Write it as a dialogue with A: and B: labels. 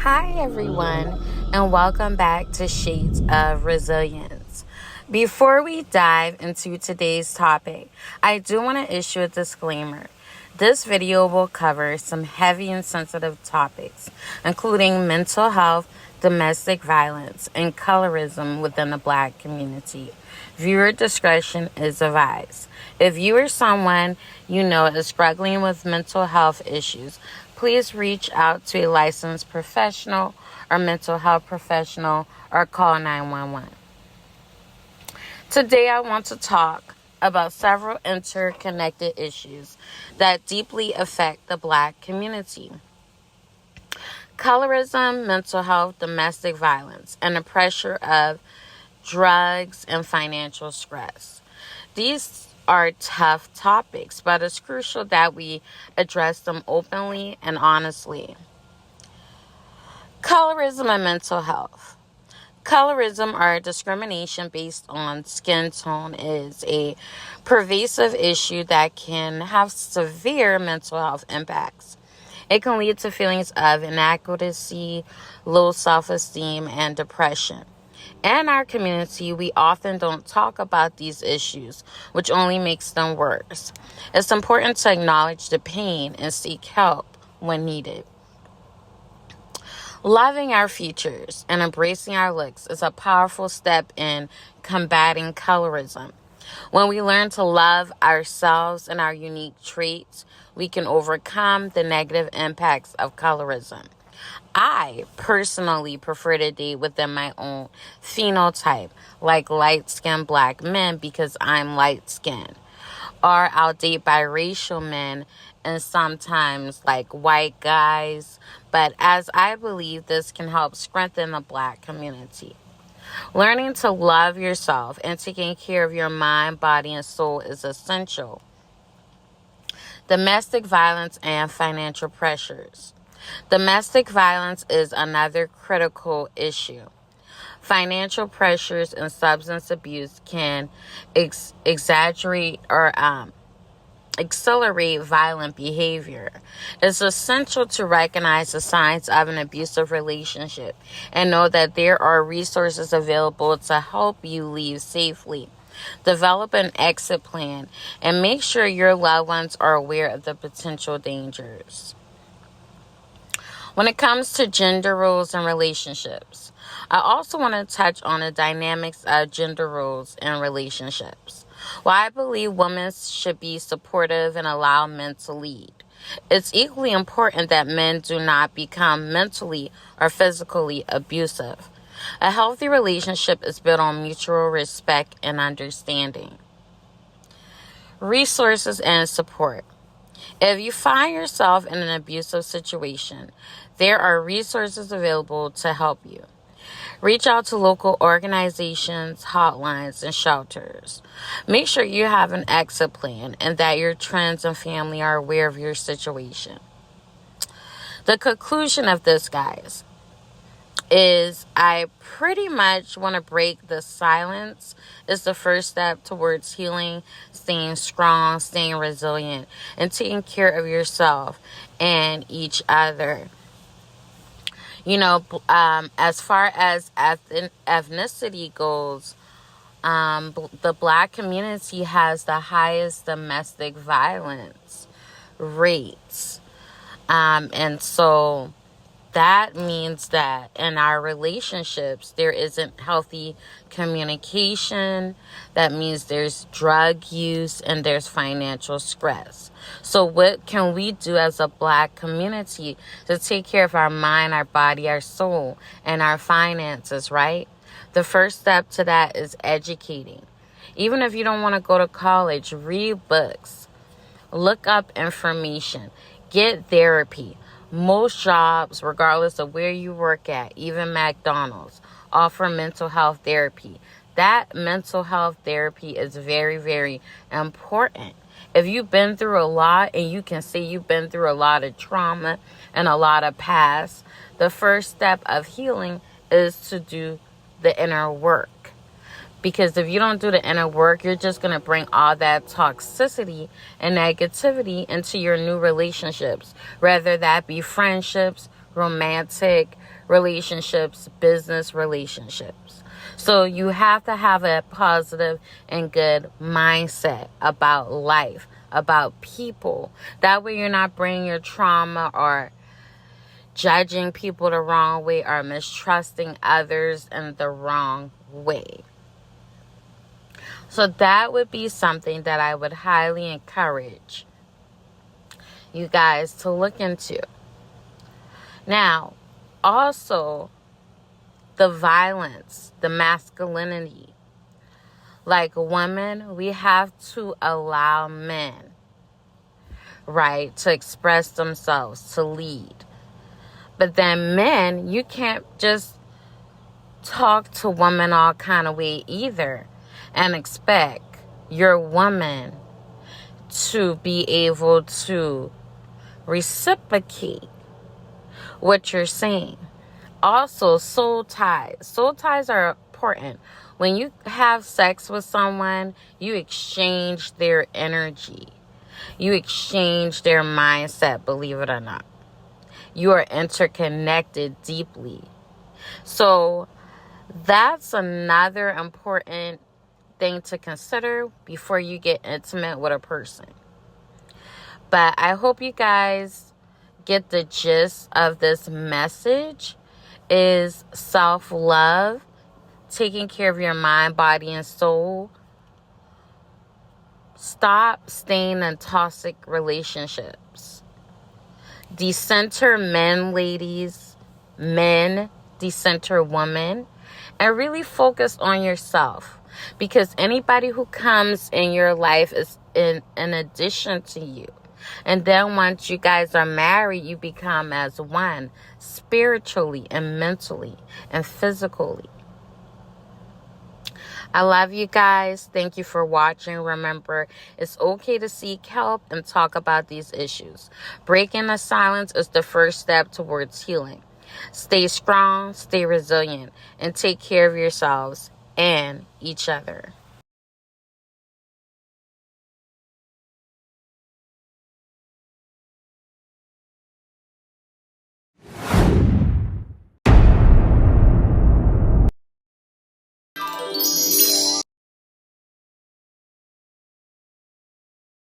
A: Hi, everyone, and welcome back to Shades of Resilience. Before we dive into today's topic, I do want to issue a disclaimer. This video will cover some heavy and sensitive topics, including mental health, domestic violence, and colorism within the Black community. Viewer discretion is advised. If you or someone you know is struggling with mental health issues, please reach out to a licensed professional or mental health professional or call 911. Today, I want to talk about several interconnected issues that deeply affect the Black community. Colorism, mental health, domestic violence, and the pressure of drugs and financial stress. These are tough topics, but it's crucial that we address them openly and honestly. Colorism and mental health. Colorism, or discrimination based on skin tone, is a pervasive issue that can have severe mental health impacts. It can lead to feelings of inadequacy, low self-esteem, and depression. In our community, we often don't talk about these issues, which only makes them worse. It's important to acknowledge the pain and seek help when needed. Loving our features and embracing our looks is a powerful step in combating colorism. When we learn to love ourselves and our unique traits, we can overcome the negative impacts of colorism. I personally prefer to date within my own phenotype, like light-skinned Black men because I'm light-skinned. Or I'll date biracial men and sometimes like white guys, but as I believe this can help strengthen the Black community. Learning to love yourself and taking care of your mind, body, and soul is essential. Domestic violence and financial pressures. Domestic violence is another critical issue. Financial pressures and substance abuse can exaggerate or accelerate violent behavior. It's essential to recognize the signs of an abusive relationship and know that there are resources available to help you leave safely. Develop an exit plan and make sure your loved ones are aware of the potential dangers. When it comes to gender roles and relationships, I also want to touch on the dynamics of gender roles and relationships. While I believe women should be supportive and allow men to lead, it's equally important that men do not become mentally or physically abusive. A healthy relationship is built on mutual respect and understanding. Resources and support. If you find yourself in an abusive situation, there are resources available to help you. Reach out to local organizations, hotlines, and shelters. Make sure you have an exit plan and that your friends and family are aware of your situation. The conclusion of this, guys, is I pretty much want to break the silence. It's the first step towards healing, staying strong, staying resilient, and taking care of yourself and each other. As far as ethnicity goes, the Black community has the highest domestic violence rates. And so that means that in our relationships, there isn't healthy communication. That means there's drug use and there's financial stress. So what can we do as a Black community to take care of our mind, our body, our soul, and our finances, right? The first step to that is educating. Even if you don't want to go to college, read books, look up information, get therapy. Most jobs, regardless of where you work at, even McDonald's, offer mental health therapy. That mental health therapy is very, very important. If you've been through a lot and you can say you've been through a lot of trauma and a lot of past, the first step of healing is to do the inner work. Because if you don't do the inner work, you're just going to bring all that toxicity and negativity into your new relationships, whether that be friendships, romantic relationships, business relationships. So you have to have a positive and good mindset about life, about people. That way you're not bringing your trauma or judging people the wrong way or mistrusting others in the wrong way. So that would be something that I would highly encourage you guys to look into. Now, also, the violence, the masculinity. Like women, we have to allow men, right, to express themselves, to lead. But then men, you can't just talk to women all kind of way either and expect your woman to be able to reciprocate what you're saying. Also, soul ties. Soul ties are important. When you have sex with someone, you exchange their energy. You exchange their mindset, believe it or not. You are interconnected deeply. So that's another important thing to consider before you get intimate with a person. But I hope you guys get the gist of this message. Is self-love, taking care of your mind, body, and soul. Stop staying in toxic relationships. Decenter men, ladies. Men, decenter women. And really focus on yourself. Because anybody who comes in your life is in addition to you. And then once you guys are married, you become as one, spiritually and mentally and physically. I love you guys. Thank you for watching. Remember, it's okay to seek help and talk about these issues. Breaking the silence is the first step towards healing. Stay strong, stay resilient, and take care of yourselves and each other.